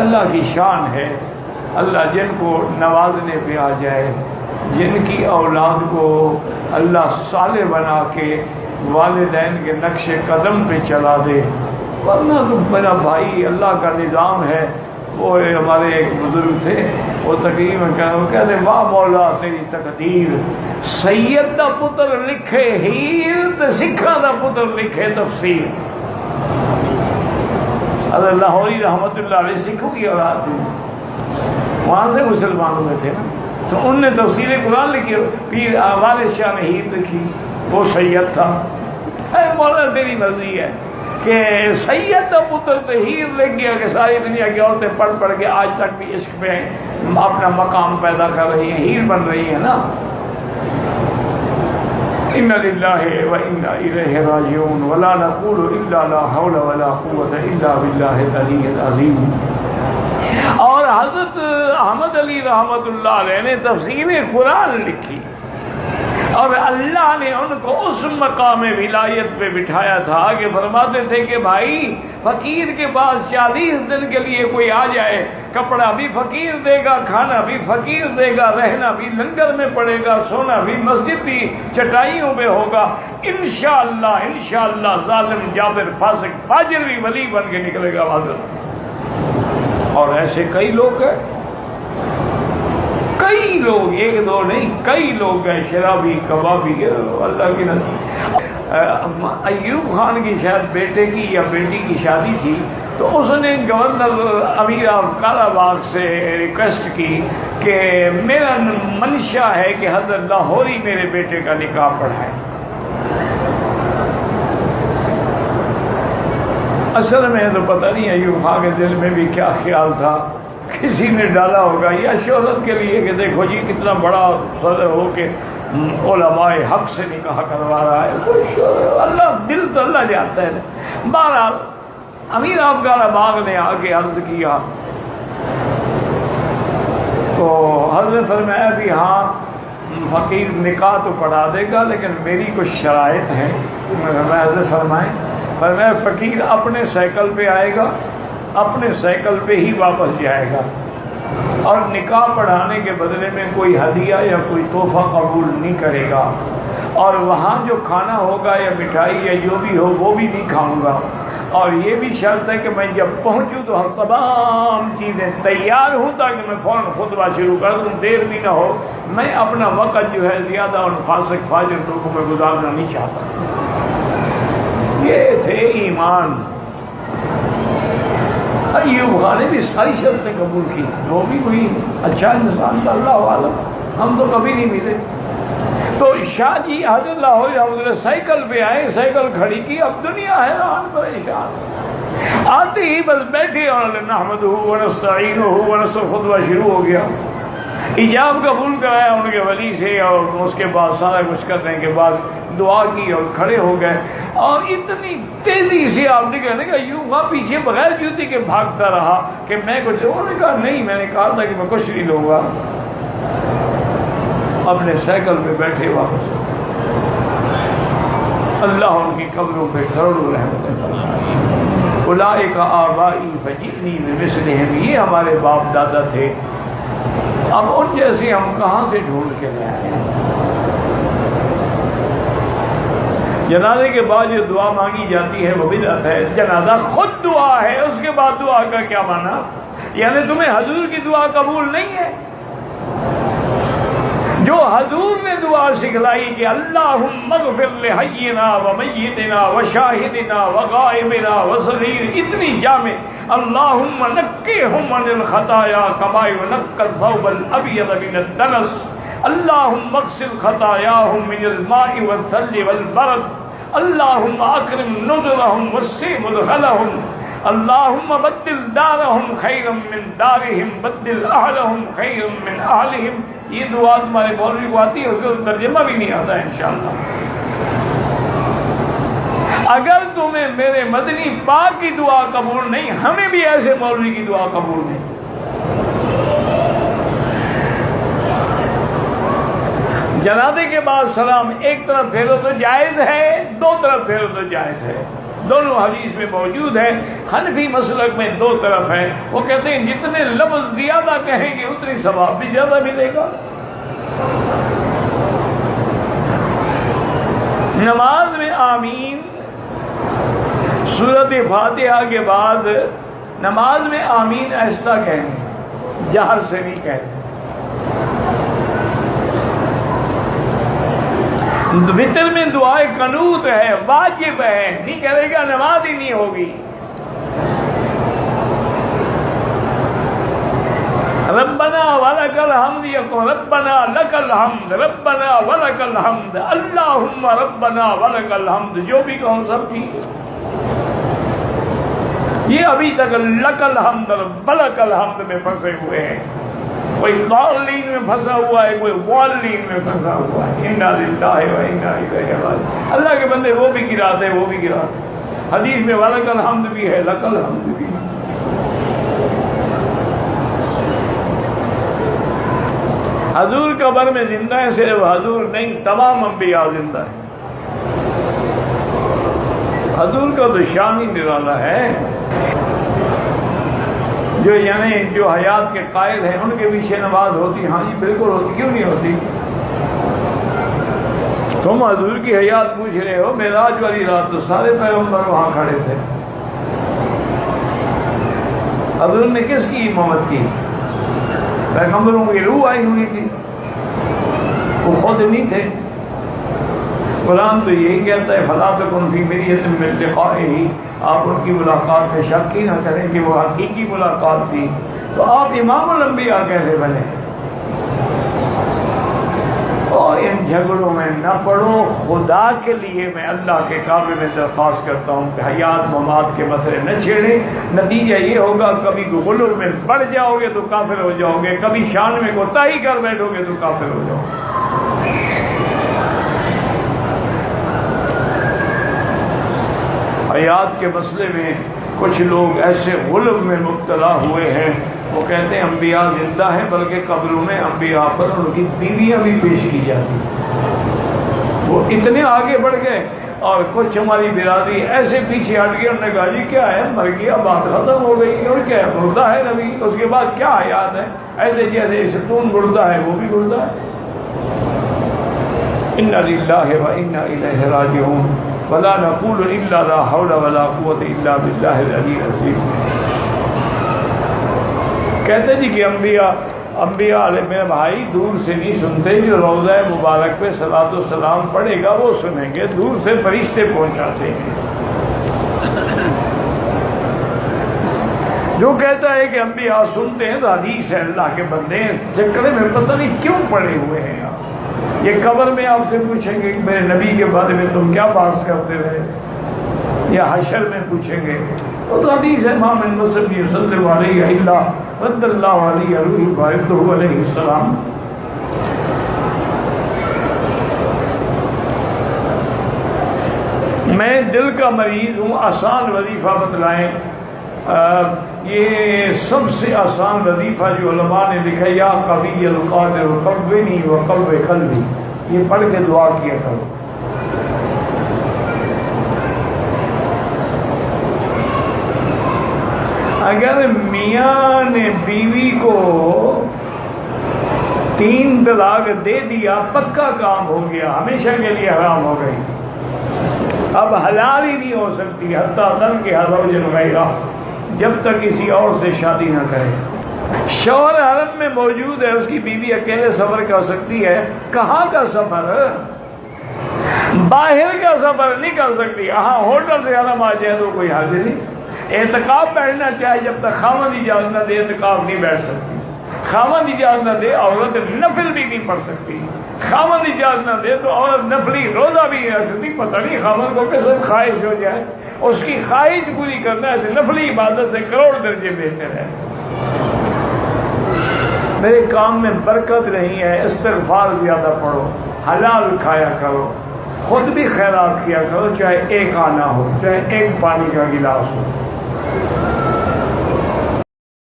اللہ کی شان ہے. اللہ جن کو نوازنے پہ آ جائے، جن کی اولاد کو اللہ صالح بنا کے والدین کے نقش قدم پہ چلا دے. ورنہ تو میرا بھائی اللہ کا نظام ہے. وہ ہمارے ایک بزرگ تھے، وہ تقریر میں کہتے واہ مولا تیری تقدیر، سید دا پتر لکھے ہیر تے سکھاں دا پتر لکھے تفسیر. حضرت لاہوری رحمت اللہ علیہ سکھوں کی اولاد تھی، وہاں سے مسلمانوں میں تھے نا، تو ان نے تفسیر قرآن لکھی. پیر والد شاہ نے ہیر لکھی، وہ سید تھا. اے مولا تیری مرضی ہے کہ سید کا پتر تو ہیر لکھ گیا کہ ساری دنیا کی عورتیں پڑھ پڑھ کے آج تک بھی عشق پہ اپنا مقام پیدا کر رہی ہیں، ہیر بن رہی ہیں نا. انا للہ و انا الیہ راجعون ولا نقول الا لا حول ولا قوة الا باللہ العلی العظیم. اور حضرت احمد علی رحمت اللہ علیہ نے تفسیر قرآن لکھی، اور اللہ نے ان کو اس مقام ولایت پہ بٹھایا تھا کہ فرماتے تھے کہ بھائی فقیر کے پاس 40 دن کے لیے کوئی آ جائے، کپڑا بھی فقیر دے گا، کھانا بھی فقیر دے گا، رہنا بھی لنگر میں پڑے گا، سونا بھی مسجد بھی چٹائیوں پہ ہوگا. انشاءاللہ ظالم جابر فاسق فاجر بھی ولی بن کے نکلے گا حضرت. اور ایسے کئی لوگ ہیں، کئی لوگ، ایک دو نہیں، کئی لوگ ہیں شرابی کبابی. اللہ کی نظر ایوب خان کی شاید بیٹے کی یا بیٹی کی شادی تھی، تو اس نے governor Amir of Kala Bagh سے ریکویسٹ کی کہ میرا منشا ہے کہ حضرت لاہوری میرے بیٹے کا نکاح پڑھائے. اصل میں تو پتہ نہیں ایوب خان کے دل میں بھی کیا خیال تھا. کسی نے ڈالا ہوگا یا شہرت کے لیے کہ دیکھو جی کتنا بڑا صدر ہو کے علماء حق سے نکاح کروا رہا ہے. اللہ دل تو اللہ جانتا ہے. بہرحال امیر افغان باغ نے آ کے عرض کیا تو حضرت فرمایا بھی ہاں فقیر نکاح تو پڑھا دے گا لیکن میری کچھ شرائط ہیں. میں حضرت فرمایا فقیر اپنے سائیکل پہ آئے گا، اپنے سائیکل پہ ہی واپس جائے گا، اور نکاح پڑھانے کے بدلے میں کوئی ہدیہ یا کوئی تحفہ قبول نہیں کرے گا، اور وہاں جو کھانا ہوگا یا مٹھائی یا جو بھی ہو وہ بھی نہیں کھاؤں گا. اور یہ بھی شرط ہے کہ میں جب پہنچوں تو ہم تمام چیزیں تیار ہوں تاکہ میں فوراً خطبہ شروع کر دوں، دیر بھی نہ ہو. میں اپنا وقت جو ہے زیادہ ان فاسق فاجر لوگوں میں گزارنا نہیں چاہتا. یہ تھے ایمان. ایوب خان نے بھی ساری شرطیں قبول کی، وہ بھی کوئی اچھا انسان تھا، اللہ عالم، ہم تو کبھی نہیں ملے. تو شاہ جی حضرت لاہور رحمۃ اللہ سائیکل پہ آئے، سائیکل کھڑی کی، اب دنیا حیران پریشان. آتے ہی بس بیٹھے اور نحمدہ ونستعینہ ونستغفرہ خطبہ شروع ہو گیا. ایجاب قبول کرایا ان کے ولی سے، اور اس کے بعد سارا کچھ کرنے کے بعد دعا کی اور کھڑے ہو گئے. اور اتنی تیزی سے آپ نے کہنے کا یوں وہاں پیچھے بغیر جوتی کے بھاگتا رہا کہ میں کچھ، انہوں نے کہا نہیں، میں نے کہا تھا کہ میں کچھ نہیں لوں گا. اپنے سائیکل پہ بیٹھے واپس. اللہ ان کی قبروں پہ کروڑوں رحمتیں فرمائے. اولئک آبائی فجئنی بمثلہم، یہ ہمارے باپ دادا تھے، اب ان جیسے ہم کہاں سے ڈھونڈ کے لائیں. جنازے کے بعد جو دعا مانگی جاتی ہے وہ بدعت ہے. جنازہ خود دعا ہے، اس کے بعد دعا کا کیا معنی؟ یعنی تمہیں حضور کی دعا قبول نہیں ہے؟ جو حضور نے دعا سکھلائی کہ اللہم اغفر لحینا ومیتنا وشاہدنا وغائبنا وصغیر، اتنی جامع، اللہم نقہم من الخطایا کما ینقی الثوب الابیض من الدنس، اللہم اغسل خطایاہم من الماء والثلج والبرد، اللہم اکرم نزلہم وسع مدخلہم، اللہم بدل دارہم خیرا من دارہم بدل اہلہم خیرا من اہلہم. یہ دعا تمہارے مولوی کو آتی ہے، اس کا ترجمہ بھی نہیں آتا ہے انشاءاللہ. اگر تمہیں میرے مدنی پاک کی دعا قبول نہیں، ہمیں بھی ایسے مولوی کی دعا قبول نہیں. جنازے کے بعد سلام ایک طرف پھیرو تو جائز ہے، دو طرف پھیرو تو جائز ہے. دونوں حدیث میں موجود ہے۔ حنفی مسلک میں دو طرف ہیں، وہ کہتے ہیں جتنے لفظ زیادہ کہیں گے اتنی ثواب بھی زیادہ ملے گا۔ نماز میں آمین سورۃ فاتحہ کے بعد نماز میں آمین ایسا کہنے، جہر سے نہیں کہنے۔ وتر میں دعائے قنوت ہے، واجب ہے، نہیں کرے گا نماز ہی نہیں ہوگی۔ ربنا ولک الحمد یقول ربنا لک الحمد ربنا ولک الحمد اللہم ربنا ولک الحمد، جو بھی کہوں سب ٹھیک ہے۔ یہ ابھی تک لک الحمد ولک الحمد میں پھنسے ہوئے ہیں، کوئی ضالین میں پھنسا ہوا ہے، کوئی والین میں پھنسا ہوا ہے۔ انا للہ و انا الیہ راجعون۔ اللہ کے بندے وہ بھی گراتے ہیں، وہ بھی گراتے۔ حدیث میں ولک الحمد بھی ہے، لک الحمد بھی ہے۔ حضور قبر میں زندہ ہے، صرف حضور نہیں، تمام انبیاء زندہ ہیں۔ حضور کا تو شان ہی نرالا ہے۔ جو حیات کے قائل ہیں ان کے پیچھے نماز ہوتی، ہاں جی بالکل ہوتی، کیوں نہیں ہوتی؟ تم حضور کی حیات پوچھ رہے ہو، معراج والی رات تو سارے پیغمبر وہاں کھڑے تھے۔ حضور نے کس کی امامت کی؟ پیغمبروں کی روح آئی ہوئی تھی، وہ خود نہیں تھے۔ قرآن تو یہی کہتا ہے فَلَا تَكُنْ فِي مِرْيَةٍ مِّن لِقَائِهِ، آپ ان کی ملاقات میں شک ہی نہ کریں کہ وہ حقیقی ملاقات تھی۔ تو آپ امام الانبیاء کیسے بنے؟ اور ان جھگڑوں میں نہ پڑو۔ خدا کے لیے میں اللہ کے کعبے میں درخواست کرتا ہوں کہ حیات ممات کے مسئلے نہ چھیڑیں۔ نتیجہ یہ ہوگا کبھی غلو میں بڑھ جاؤ گے تو کافر ہو جاؤ گے، کبھی شان میں کوتاہی کر بیٹھو گے تو کافر ہو جاؤ گے۔ حیات کے مسئلے میں کچھ لوگ ایسے غلو میں مبتلا ہوئے ہیں، وہ کہتے ہیں انبیاء زندہ ہیں، بلکہ قبروں میں انبیاء پر ان کی بیویاں بھی پیش کی جاتی۔ وہ اتنے آگے بڑھ گئے، اور کچھ ہماری برادری ایسے پیچھے ہٹ گئی، انہوں نے کہا جی کیا ہے، مر گیا، بات ختم ہو گئی، اور کیا ہے، مردہ ہے نبی، اس کے بعد کیا حیات ہے؟ ایسے جیسے ستون مردہ ہے وہ بھی مردہ ہے۔ انا للہ و انا الیہ راجعون ولا نقول الا لا حول ولا قوت الا باللہ العلی العظیم۔ کہتے جی کہ انبیاء علیہ میرے بھائی دور سے نہیں سنتے، جو روضہ مبارک پہ صلاۃ و سلام پڑھے گا وہ سنیں گے، دور سے فرشتے پہنچاتے ہیں۔ جو کہتا ہے کہ انبیاء سنتے ہیں تو حدیث ہے، اللہ کے بندے چکرے میں پتہ نہیں کیوں پڑے ہوئے ہیں۔ یہ قبر میں آپ سے پوچھیں گے کہ میرے نبی کے بارے میں تم کیا بحث کرتے رہے، یا حشر میں پوچھیں گے، وہ تو حدیث ہے ما من مسلم یصلی علیہ الا رد اللہ علیہ روح بارکہ علیہ السلام۔ میں دل کا مریض ہوں، آسان وظیفہ بتلائیں۔ یہ سب سے آسان وظیفہ جو علماء نے لکھا، یا قوی القادر قوّنی وقوّ قلبی، یہ پڑھ کے دعا کیا کرو۔ اگر میاں نے بیوی کو 3 طلاق دے دیا، پکا کام ہو گیا، ہمیشہ کے لیے حرام ہو گئی، اب حلال ہی نہیں ہو سکتی حتیٰ تنکح زوجا غیرہ، جب تک کسی اور سے شادی نہ کرے۔ شوہر حرم میں موجود ہے، اس کی بیوی اکیلے سفر کر سکتی ہے، کہاں کا سفر؟ باہر کا سفر نہیں کر سکتی۔ ہاں ہوٹل سے حرم آ جائے تو کوئی حاضر نہیں۔ اعتکاف بیٹھنا چاہے، جب تک خاوند اجازت نہ دے اعتکاف نہیں بیٹھ سکتی۔ خاوند اجازت نہ دے عورت نفل بھی نہیں پڑھ سکتی۔ خاوند اجازت نہ دے تو عورت نفلی روزہ بھی نہیں رکھ سکتی۔ پتہ نہیں خاوند کو کیسے خواہش ہو جائے، اس کی خواہش پوری کرنا ہے، نفلی عبادت سے کروڑ درجے بہتر ہے۔ میرے کام میں برکت نہیں ہے، استغفار زیادہ پڑھو، حلال کھایا کرو، خود بھی خیرات کیا کرو، چاہے ایک آنا ہو، چاہے ایک پانی کا گلاس ہو۔